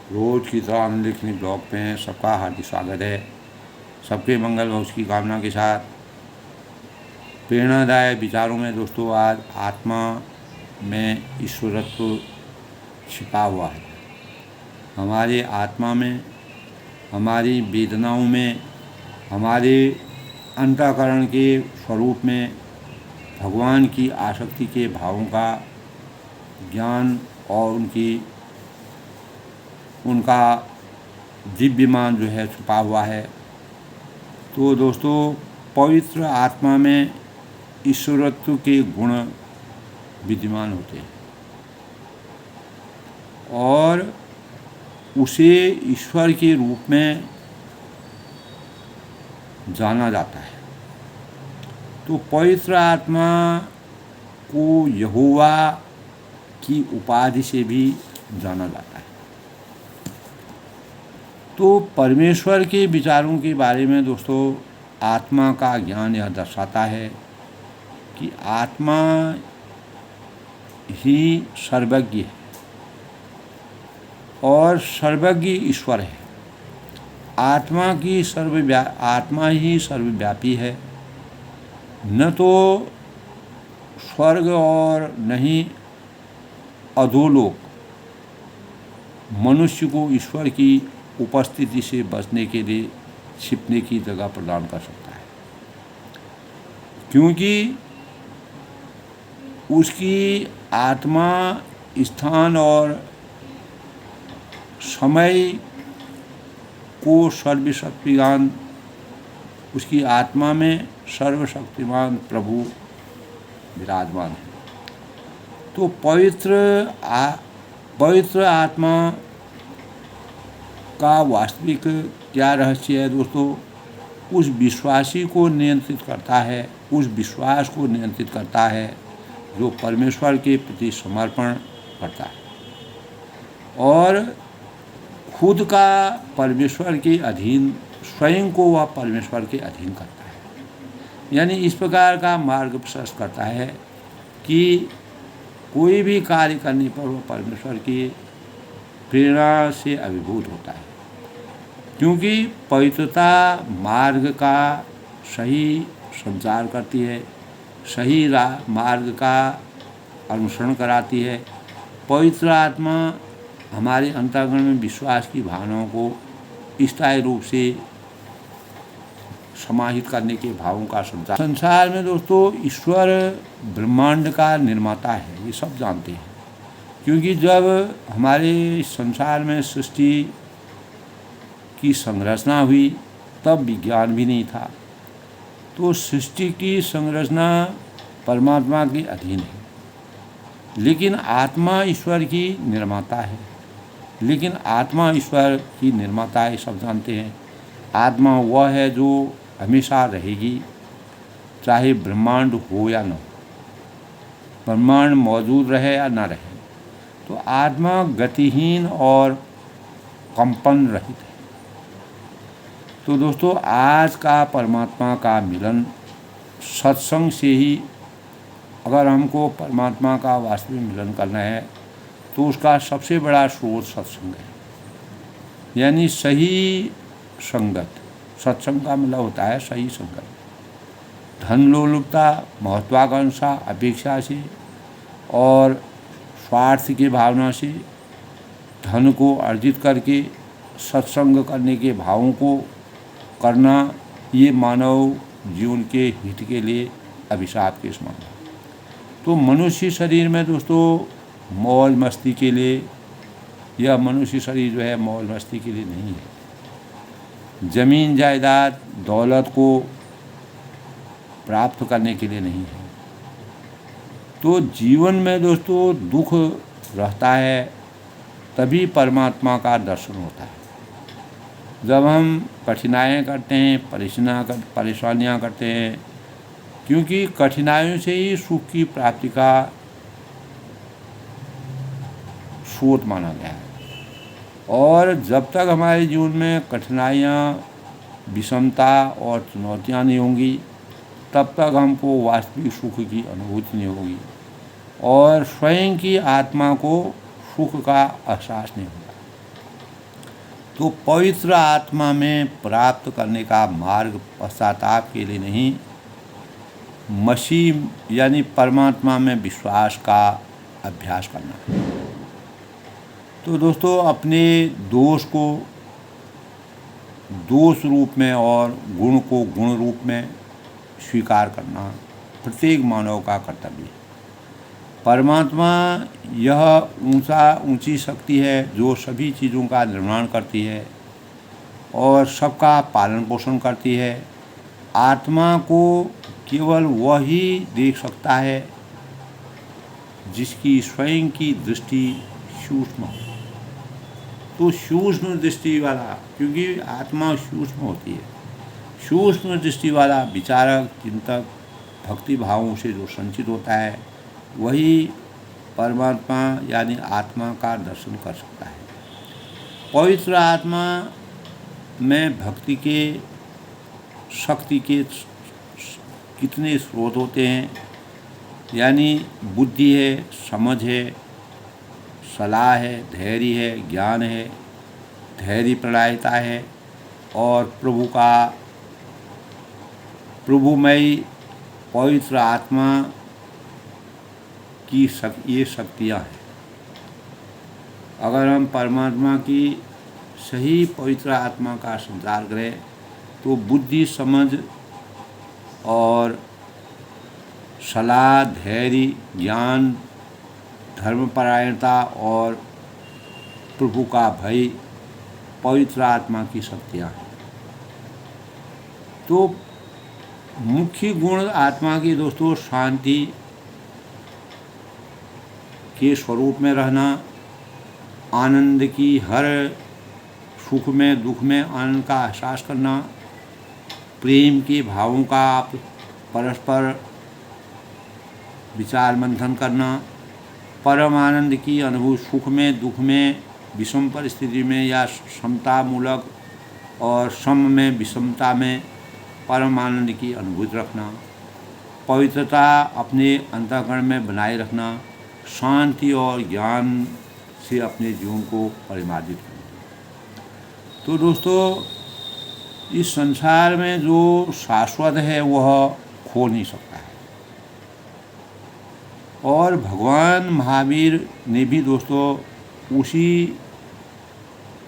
रोज की तरह हम लिखनी ब्लॉग में सबका हार्दिक स्वागत है। सबके मंगल व उसकी कामना के साथ प्रेरणादायक विचारों में दोस्तों आज आत्मा में ईश्वरत्व छिपा हुआ है। हमारे आत्मा में, हमारी वेदनाओं में, हमारे अंतःकरण के स्वरूप में भगवान की आसक्ति के भावों का ज्ञान और उनका दिव्यमान जो है छुपा हुआ है। तो दोस्तों पवित्र आत्मा में ईश्वरत्व के गुण विद्यमान होते हैं और उसे ईश्वर के रूप में जाना जाता है। तो पवित्र आत्मा को यहोवा की उपाधि से भी जाना जाता है। तो परमेश्वर के विचारों के बारे में दोस्तों आत्मा का ज्ञान यह दर्शाता है कि आत्मा ही सर्वज्ञ है और सर्वज्ञ ईश्वर है। आत्मा ही सर्वव्यापी है। न तो स्वर्ग और न ही अधोलोक मनुष्य को ईश्वर की उपस्थिति से बचने के लिए छिपने की जगह प्रदान कर सकता है, क्योंकि उसकी आत्मा स्थान और समय को सर्वशक्तिमान, उसकी आत्मा में सर्वशक्तिमान प्रभु विराजमान है। तो पवित्र आत्मा का वास्तविक क्या रहस्य है दोस्तों? उस विश्वासी को नियंत्रित करता है, उस विश्वास को नियंत्रित करता है जो परमेश्वर के प्रति समर्पण करता है और खुद का परमेश्वर के अधीन, स्वयं को वह परमेश्वर के अधीन करता है। यानी इस प्रकार का मार्ग प्रशस्त करता है कि कोई भी कार्य करने पर वह परमेश्वर की प्रेरणा से अभिभूत होता है, क्योंकि पवित्रता मार्ग का सही संचार करती है, सही मार्ग का अनुसरण कराती है। पवित्र आत्मा हमारे अंतःकरण में विश्वास की भावनाओं को स्थायी रूप से समाहित करने के भावों का संचार। संसार में दोस्तों ईश्वर ब्रह्मांड का निर्माता है, ये सब जानते हैं, क्योंकि जब हमारे संसार में सृष्टि की संरचना हुई तब विज्ञान भी नहीं था। तो सृष्टि की संरचना परमात्मा के अधीन है, लेकिन आत्मा ईश्वर की निर्माता है। लेकिन आत्मा ईश्वर की निर्माता है, सब जानते हैं। आत्मा वह है जो हमेशा रहेगी, चाहे ब्रह्मांड हो या न हो, ब्रह्मांड मौजूद रहे या न रहे। तो आत्मा गतिहीन और कंपन रहित है। तो दोस्तों आज का परमात्मा का मिलन सत्संग से ही, अगर हमको परमात्मा का वास्तविक मिलन करना है तो उसका सबसे बड़ा स्रोत सत्संग है, यानी सही संगत। सत्संग का मतलब होता है सही संगत। धन लोलुपता, महत्वाकांक्षा, अपेक्षा से और स्वार्थ की भावना से धन को अर्जित करके सत्संग करने के भावों को करना, ये मानव जीवन के हित के लिए अभिशाप के समान है। तो मनुष्य शरीर में दोस्तों मौज मस्ती के लिए, यह मनुष्य शरीर जो है मौज मस्ती के लिए नहीं है। जमीन जायदाद दौलत को प्राप्त करने के लिए नहीं है। तो जीवन में दोस्तों दुख रहता है तभी परमात्मा का दर्शन होता है। जब हम कठिनाइयाँ करते हैं, परेशानियाँ करते हैं, क्योंकि कठिनाइयों से ही सुख की प्राप्ति का स्रोत माना गया है। और जब तक हमारे जीवन में कठिनाइयाँ, विषमता और चुनौतियाँ नहीं होंगी, तब तक हमको वास्तविक सुख की अनुभूति नहीं होगी और स्वयं की आत्मा को सुख का एहसास नहीं होगा। तो पवित्र आत्मा में प्राप्त करने का मार्ग पश्चाताप के लिए नहीं, मसीह यानी परमात्मा में विश्वास का अभ्यास करना है। तो दोस्तों, अपने दोष को दोष रूप में और गुण को गुण रूप में स्वीकार करना प्रत्येक मानव का कर्तव्य है। परमात्मा यह ऊंची शक्ति है जो सभी चीज़ों का निर्माण करती है और सबका पालन पोषण करती है। आत्मा को केवल वही देख सकता है जिसकी स्वयं की दृष्टि सूक्ष्म हो। तो सूक्ष्म दृष्टि वाला, क्योंकि आत्मा सूक्ष्म होती है, सूक्ष्म दृष्टि वाला विचारक, चिंतक, भक्ति भावों से जो संचित होता है वही परमात्मा यानी आत्मा का दर्शन कर सकता है। पवित्र आत्मा में भक्ति के शक्ति के कितने स्रोत होते हैं, यानी बुद्धि है, समझ है, सलाह है, धैर्य है, ज्ञान है, धैर्य प्रणायता है और प्रभुमयी पवित्र आत्मा की ये शक्तियाँ हैं। अगर हम परमात्मा की सही पवित्र आत्मा का संचार करें तो बुद्धि, समझ और सलाह, धैर्य, ज्ञान, धर्मपरायणता और प्रभु का भय पवित्र आत्मा की शक्तियाँ हैं। तो मुख्य गुण आत्मा की दोस्तों शांति के स्वरूप में रहना, आनंद की हर सुख में दुख में आनंद का एहसास करना, प्रेम के भावों का परस्पर विचार मंथन करना, परम आनंद की अनुभूति सुख में दुख में, विषम परिस्थिति में या समता मूलक और सम में विषमता में परम आनंद की अनुभूति रखना, पवित्रता अपने अंतःकरण में बनाए रखना, शांति और ज्ञान से अपने जीवन को परिमार्जित करना। तो दोस्तों, इस संसार में जो शाश्वत है वह खो नहीं सकता है। और भगवान महावीर ने भी दोस्तों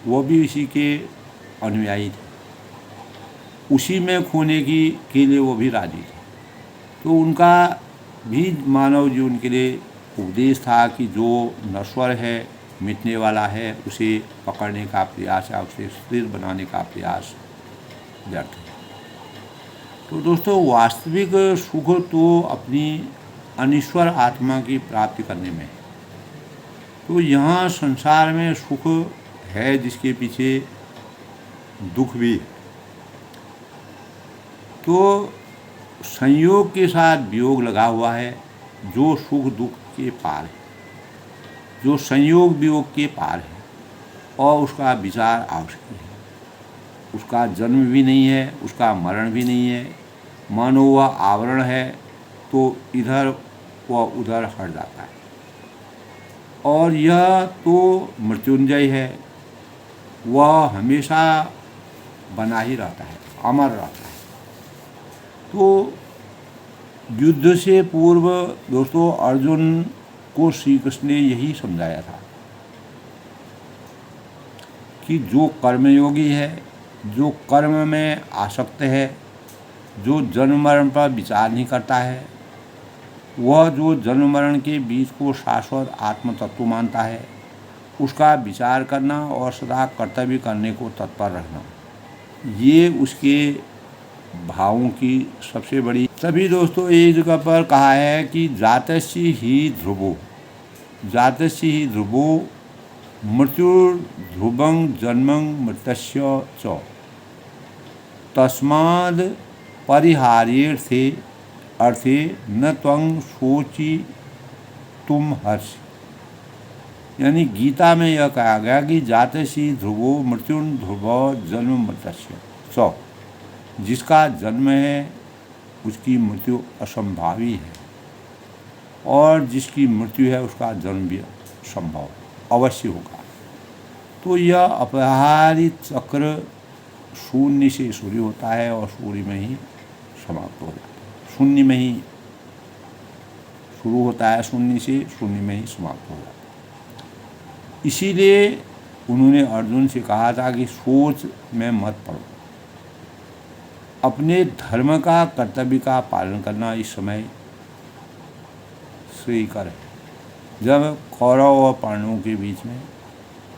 वो भी इसी के अनुयायी थे, उसी में खोने के लिए वो भी राजी थे। तो उनका भी मानव जीवन के लिए उपदेश था कि जो नश्वर है, मिटने वाला है, उसे पकड़ने का प्रयास या उसे स्थिर बनाने का प्रयास व्यर्थ है। तो दोस्तों, वास्तविक सुख तो अपनी अनिश्वर आत्मा की प्राप्ति करने में है। तो यहाँ संसार में सुख है जिसके पीछे दुख भी है। तो संयोग के साथ वियोग लगा हुआ है जो सुख दुख के पार है, जो संयोग वियोग के पार है और उसका विचार आवश्यक है। उसका जन्म भी नहीं है, उसका मरण भी नहीं है, मानो वह आवरण है तो इधर व उधर हट जाता है। और यह तो मृत्युंजय है, वह हमेशा बना ही रहता है, अमर रहता है। तो युद्ध से पूर्व दोस्तों अर्जुन को श्री कृष्ण ने यही समझाया था कि जो कर्मयोगी है, जो कर्म में आसक्त है, जो जन्म मरण पर विचार नहीं करता है, वह जो जन्म मरण के बीच को शाश्वत आत्म तत्व मानता है, उसका विचार करना और सदा कर्तव्य करने को तत्पर रहना, ये उसके भावों की सबसे बड़ी। तभी दोस्तों एक जगह पर कहा है कि जातस्य ही ध्रुवो, जातस्य ही ध्रुवो मृत्युर्ध्रुवं जन्मं मृतस्य च तस्माद् परिहार्यर्थे अर्थे न त्वं शोचि तुम हर्ष। यानी गीता में यह कहा गया कि जातस्य ध्रुवो मृत्युर्ध्रुवो जन्म मृतस्य च, जिसका जन्म है उसकी मृत्यु असंभावी है और जिसकी मृत्यु है उसका जन्म भी संभव अवश्य होगा। तो यह अपरिहार्य चक्र शून्य से शुरू होता है और शून्य में ही समाप्त हो जाता है। शून्य में ही शुरू होता है, शून्य से शून्य में ही समाप्त हो जाता है। इसीलिए उन्होंने अर्जुन से कहा था कि सोच में मत पड़ो, अपने धर्म का, कर्तव्य का पालन करना इस समय श्रेयकर है। जब कौरव और पांडवों के बीच में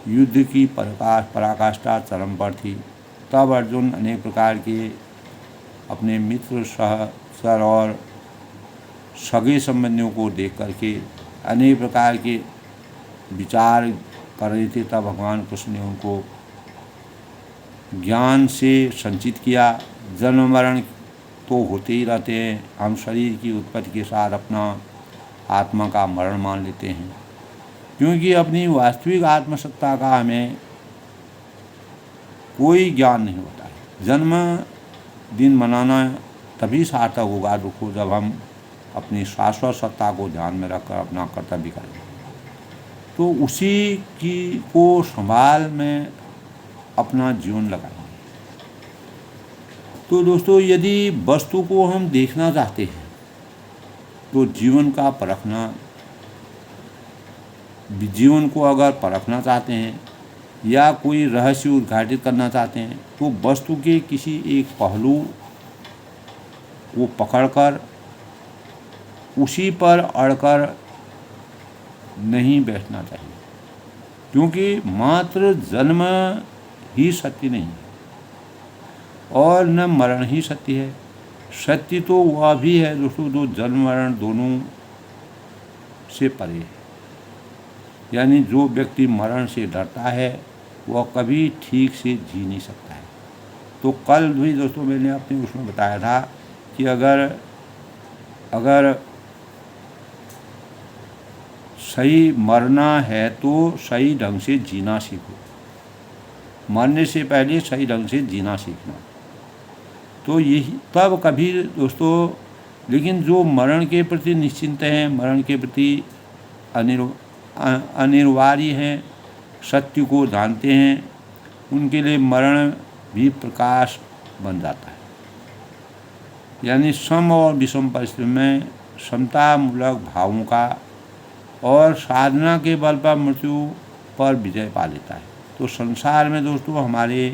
युद्ध की पराकाष्ठा चरम पर थी, तब अर्जुन अनेक प्रकार के अपने मित्र, सहचर और सगे संबंधियों को देख करके अनेक प्रकार के विचार कर रहे थे। तब भगवान कृष्ण ने उनको ज्ञान से संचित किया। जन्म मरण तो होते ही रहते हैं, हम शरीर की उत्पत्ति के साथ अपना आत्मा का मरण मान लेते हैं, क्योंकि अपनी वास्तविक आत्मसत्ता का हमें कोई ज्ञान नहीं होता है। जन्म दिन मनाना तभी सार्थक होगा दुखो, जब हम अपनी शाश्वत सत्ता को ध्यान में रखकर अपना कर्तव्य करें। तो उसी की को संभाल में अपना जीवन लगाएंगे। तो दोस्तों, यदि वस्तु को हम देखना चाहते हैं तो जीवन को अगर परखना चाहते हैं या कोई रहस्य उद्घाटित करना चाहते हैं तो वस्तु के किसी एक पहलू को पकड़कर उसी पर अड़कर नहीं बैठना चाहिए, क्योंकि मात्र जन्म ही सत्य नहीं है और न मरण ही सत्य है। सत्य तो वह भी है दोस्तों जो जन्म मरण दोनों से परे है। यानी जो व्यक्ति मरण से डरता है वह कभी ठीक से जी नहीं सकता है। तो कल भी दोस्तों मैंने अपने उसमें बताया था कि अगर सही मरना है तो सही ढंग से जीना सीखो। मरने से पहले सही ढंग से जीना सीखना, तो यही तब कभी दोस्तों। लेकिन जो मरण के प्रति निश्चिंत हैं, मरण के प्रति अनिवार्य हैं, सत्य को जानते हैं, उनके लिए मरण भी प्रकाश बन जाता है। यानी सम और विषम परिस्थिति में समतामूलक भावों का और साधना के बल पर मृत्यु पर विजय पा लेता है। तो संसार में दोस्तों हमारे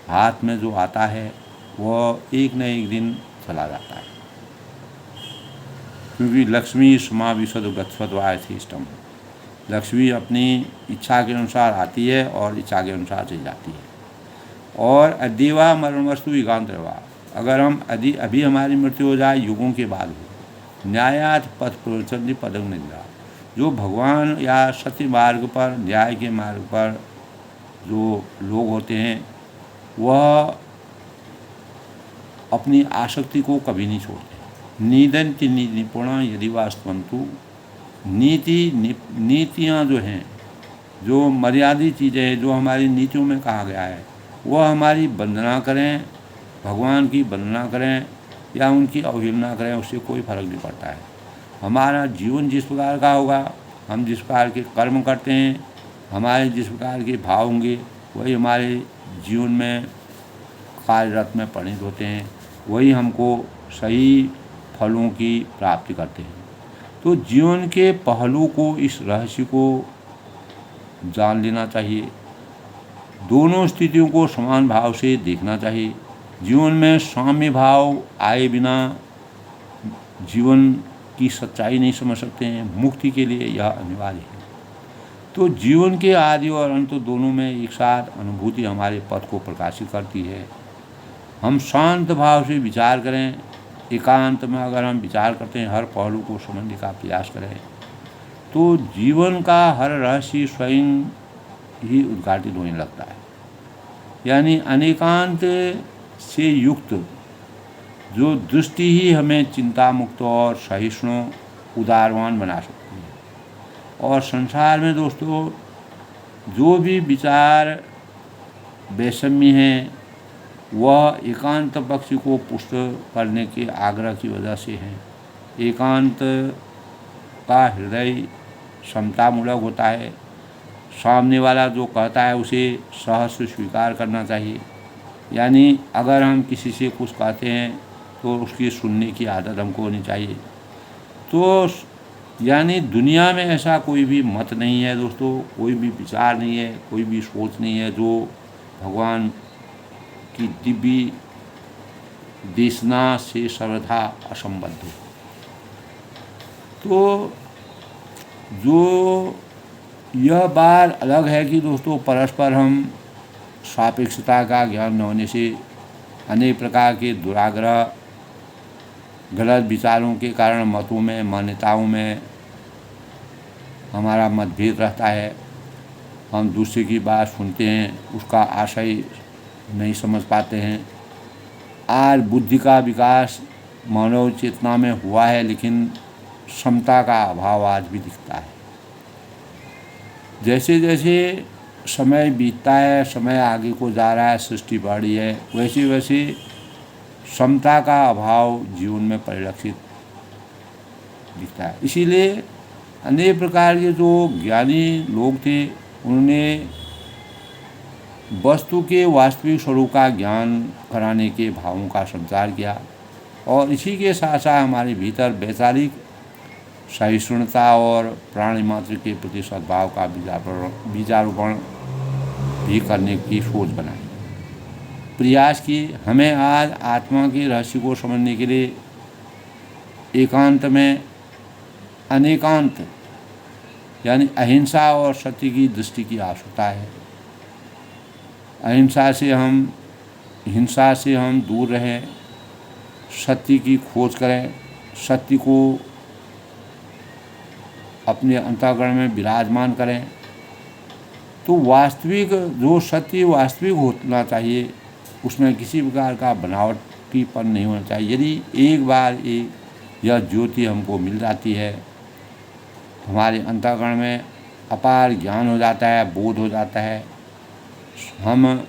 हाथ में जो आता है वह एक न एक दिन चला जाता है, क्योंकि लक्ष्मी समाविशद गच्छत वायथीष्टम। लक्ष्मी अपनी इच्छा के अनुसार आती है और इच्छा के अनुसार चली जाती है। और अद्यवा मरण वस्तु युगांत रवा, अगर हम अभी हमारी मृत्यु हो जाए युगों के बाद हो। न्यायात पथ प्रवचन पदम निद्रा, जो भगवान या सत्य मार्ग पर, न्याय के मार्ग पर जो लोग होते हैं वह अपनी आसक्ति को कभी नहीं छोड़ते। नीदंति निपुणा यदि वास्तवंतु, नीतियाँ जो हैं, जो मर्यादित चीज़ें हैं, जो हमारी नीतियों में कहा गया है, वह हमारी वंदना करें, भगवान की वंदना करें या उनकी अवहेलना करें, उससे कोई फर्क नहीं पड़ता है। हमारा जीवन जिस प्रकार का होगा, हम जिस प्रकार के कर्म करते हैं, हमारे जिस प्रकार के भाव होंगे, वही हमारे जीवन में कार्यरत में परिणत होते हैं, वही हमको सही फलों की प्राप्ति करते हैं। तो जीवन के पहलू को, इस रहस्य को जान लेना चाहिए। दोनों स्थितियों को समान भाव से देखना चाहिए। जीवन में साम्य भाव आए बिना जीवन की सच्चाई नहीं समझ सकते हैं। मुक्ति के लिए यह अनिवार्य है। तो जीवन के आदि और अंत दोनों में एक साथ अनुभूति हमारे पथ को प्रकाशित करती है। हम शांत भाव से विचार करें, एकांत में अगर हम विचार करते हैं, हर पहलू को समझने का प्रयास करें, तो जीवन का हर रहस्य स्वयं ही उद्घाटित होने लगता है। यानी अनेकांत से युक्त जो दृष्टि ही हमें चिंता मुक्त और सहिष्णु उदारवान बना सकती है। और संसार में दोस्तों जो भी विचार वैषम्य हैं वह एकांत पक्ष को पुष्ट करने के आग्रह की वजह से है। एकांत का हृदय समतामूलक होता है, सामने वाला जो कहता है उसे सहर्ष स्वीकार करना चाहिए। यानी अगर हम किसी से कुछ कहते हैं तो उसकी सुनने की आदत हमको होनी चाहिए। तो यानी दुनिया में ऐसा कोई भी मत नहीं है दोस्तों, कोई भी विचार नहीं है, कोई भी सोच नहीं है जो भगवान की दिव्य देशना से सर्वथा असंबद्ध हो। तो जो यह बात अलग है कि दोस्तों परस्पर हम सापेक्षता का ज्ञान न होने से अनेक प्रकार के दुराग्रह, गलत विचारों के कारण मतों में, मान्यताओं में हमारा मतभेद रहता है। हम दूसरे की बात सुनते हैं, उसका आशय नहीं समझ पाते हैं। आज बुद्धि का विकास मानव चेतना में हुआ है, लेकिन समता का अभाव आज भी दिखता है। जैसे जैसे समय बीतता है, समय आगे को जा रहा है, सृष्टि बढ़ रही है, वैसे वैसे समता का अभाव जीवन में परिलक्षित दिखता है। इसीलिए अनेक प्रकार के जो ज्ञानी लोग थे उन्होंने वस्तु के वास्तविक स्वरूप का ज्ञान कराने के भावों का संचार किया, और इसी के साथ साथ हमारे भीतर वैचारिक सहिष्णुता और प्राणी मात्र के प्रति सद्भाव का बीजारोपण भी करने की सोच बनाई, प्रयास किए। हमें आज आत्मा के रहस्य को समझने के लिए एकांत में अनेकांत यानी अहिंसा और सत्य की दृष्टि की आवश्यकता है। हिंसा से हम दूर रहें, सत्य की खोज करें, सत्य को अपने अंतःकरण में विराजमान करें। तो वास्तविक जो सत्य वास्तविक होना चाहिए, उसमें किसी प्रकार का बनावटीपन नहीं होना चाहिए। यदि एक बार यह ज्योति हमको मिल जाती है, हमारे अंतःकरण में अपार ज्ञान हो जाता है, बोध हो जाता है, हम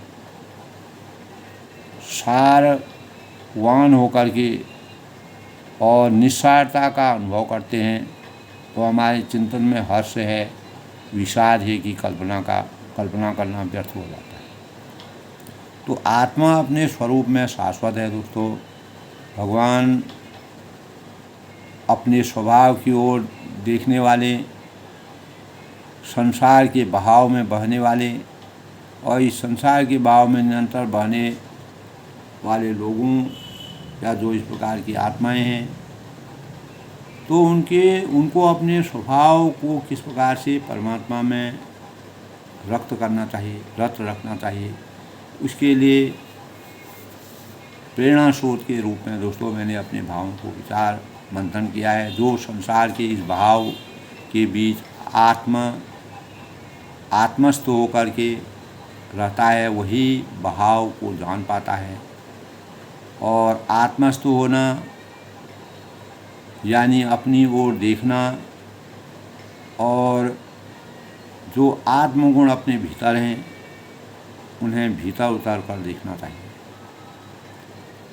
सारवान होकर के और निस्सारता का अनुभव करते हैं, तो हमारे चिंतन में हर्ष है, विषाद है कि कल्पना करना व्यर्थ हो जाता है। तो आत्मा अपने स्वरूप में शाश्वत है दोस्तों। भगवान अपने स्वभाव की ओर देखने वाले, संसार के बहाव में बहने वाले और इस संसार के बहाव में निरंतर बहने वाले लोगों या जो इस प्रकार की आत्माएं हैं, तो उनको अपने स्वभाव को किस प्रकार से परमात्मा में रक्त रखना चाहिए, उसके लिए प्रेरणा स्रोत के रूप में दोस्तों मैंने अपने भावों को विचार मंथन किया है। जो संसार के इस भाव के बीच आत्मस्थ होकर के रहता है, वही भाव को जान पाता है। और आत्मस्थ होना यानी अपनी ओर देखना, और जो आत्मगुण अपने भीतर हैं उन्हें भीतर उतर कर देखना चाहिए।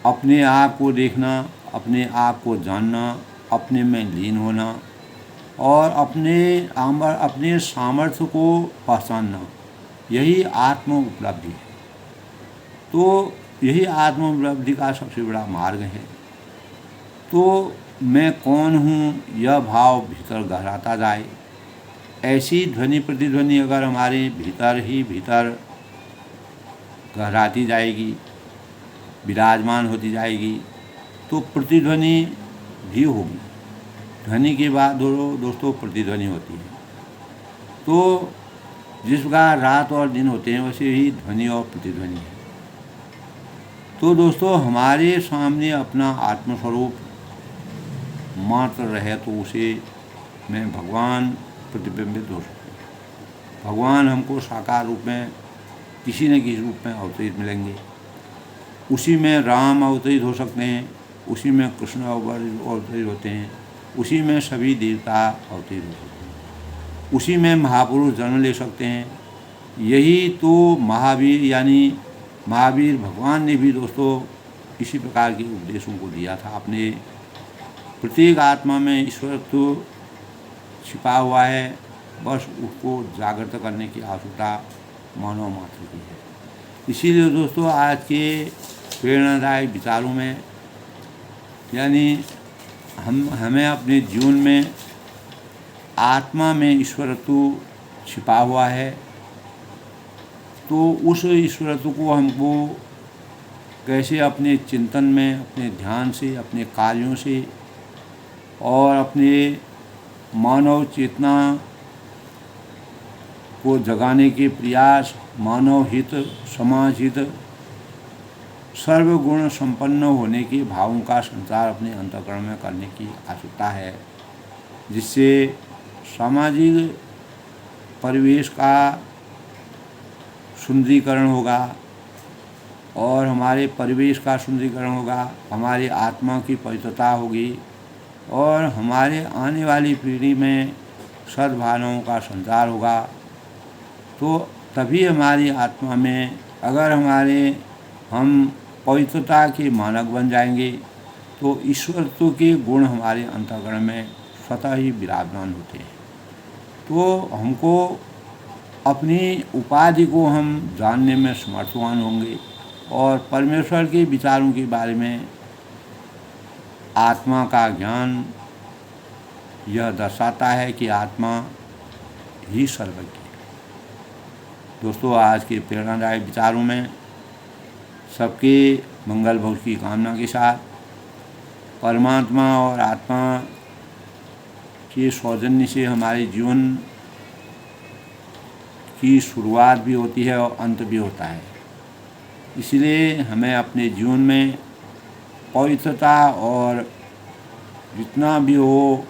अपने आप को देखना, अपने आप को जानना, अपने में लीन होना और अपने सामर्थ्य को पहचानना, यही आत्म उपलब्धि है। तो यही आत्म उपलब्धि का सबसे बड़ा मार्ग है। तो मैं कौन हूँ, यह भाव भीतर गहराता जाए। ऐसी ध्वनि प्रतिध्वनि अगर हमारे भीतर गहराती जाएगी, विराजमान होती जाएगी, तो प्रतिध्वनि भी होगी। ध्वनि के बाद दोस्तों प्रतिध्वनि होती है। तो जिस प्रकार रात और दिन होते हैं, वैसे ही ध्वनि और प्रतिध्वनि है। तो दोस्तों हमारे सामने अपना आत्मस्वरूप मात्र रहे तो उसे में भगवान प्रतिबिंबित हो सकते हैं। भगवान हमको साकार रूप में किसी न किसी रूप में अवतरित मिलेंगे। उसी में राम अवतरित हो सकते हैं, उसी में कृष्ण अवतरित होते हैं, उसी में सभी देवता अवतरित हो सकते हैं, उसी में महापुरुष जन्म ले सकते हैं। यही तो महावीर यानी महावीर भगवान ने भी दोस्तों इसी प्रकार के उपदेशों को दिया था। अपने प्रत्येक आत्मा में ईश्वर तो छिपा हुआ है, बस उसको जागृत करने की आवश्यकता मानव मात्र की है। इसीलिए दोस्तों आज के प्रेरणादायक विचारों में यानी हमें अपने जीवन में आत्मा में ईश्वरत्व छिपा हुआ है, तो उस ईश्वरत्व को हमको कैसे अपने चिंतन में, अपने ध्यान से, अपने कार्यों से और अपने मानव चेतना को जगाने के प्रयास, मानव हित, समाज हित, सर्वगुण संपन्न होने के भावों का संचार अपने अंतःकरण में करने की आवश्यकता है, जिससे सामाजिक परिवेश का सुंदरीकरण होगा और हमारे परिवेश का सुंदरीकरण होगा, हमारी आत्मा की पवित्रता होगी और हमारे आने वाली पीढ़ी में सद्भावनाओं का संचार होगा। तो तभी हमारी आत्मा में अगर हम पवित्रता के मानक बन जाएंगे तो ईश्वरत्व के गुण हमारे अंतःकरण में स्वतः ही विराजमान होते हैं। तो हमको अपनी उपाधि को हम जानने में समर्थवान होंगे और परमेश्वर के विचारों के बारे में आत्मा का ज्ञान यह दर्शाता है कि आत्मा ही सर्वज्ञ है। दोस्तों आज के प्रेरणादायक विचारों में सबके मंगल भविष्य की कामना के साथ परमात्मा और आत्मा के सौजन्य से हमारे जीवन की शुरुआत भी होती है और अंत भी होता है। इसलिए हमें अपने जीवन में पवित्रता और जितना भी हो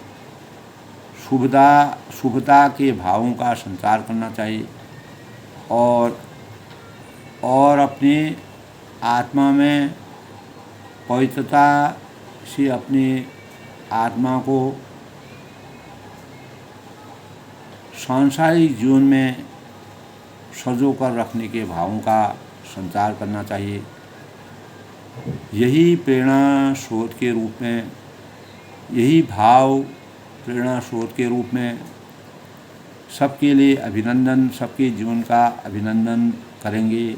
शुभता के भावों का संचार करना चाहिए और अपनी आत्मा में पवित्रता से अपनी आत्मा को सांसारिक जीवन में सजो कर रखने के भावों का संचार करना चाहिए। यही प्रेरणा स्रोत के रूप में, यही भाव प्रेरणा स्रोत के रूप में सबके लिए अभिनंदन, सबके जीवन का अभिनंदन करेंगे।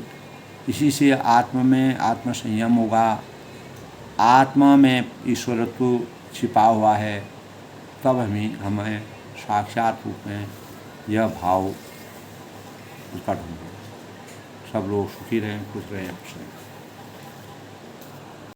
इसी से आत्मा में आत्मसंयम होगा, आत्मा में ईश्वरत्व छिपा हुआ है, तब हमें साक्षात रूप में यह भाव प्रकट होंगे। सब लोग सुखी रहें, खुश रहें।